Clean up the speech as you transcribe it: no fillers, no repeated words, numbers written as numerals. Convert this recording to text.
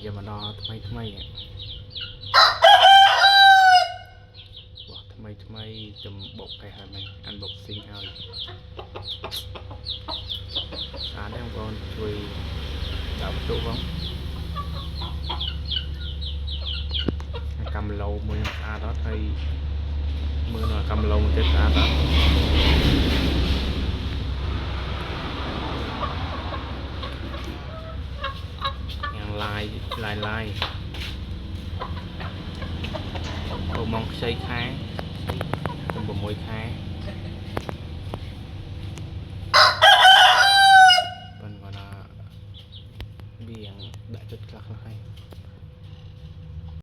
giờ mà đo thay thay chùm bột hay hả mày ăn bột xinh hơi đấy không con chui đảo trụ không cầm lâu mới đó thay mưa nó cầm lâu một cái đó lai tôi mong xây khai trong bộ môi khai vẫn còn là biển đại chất các hay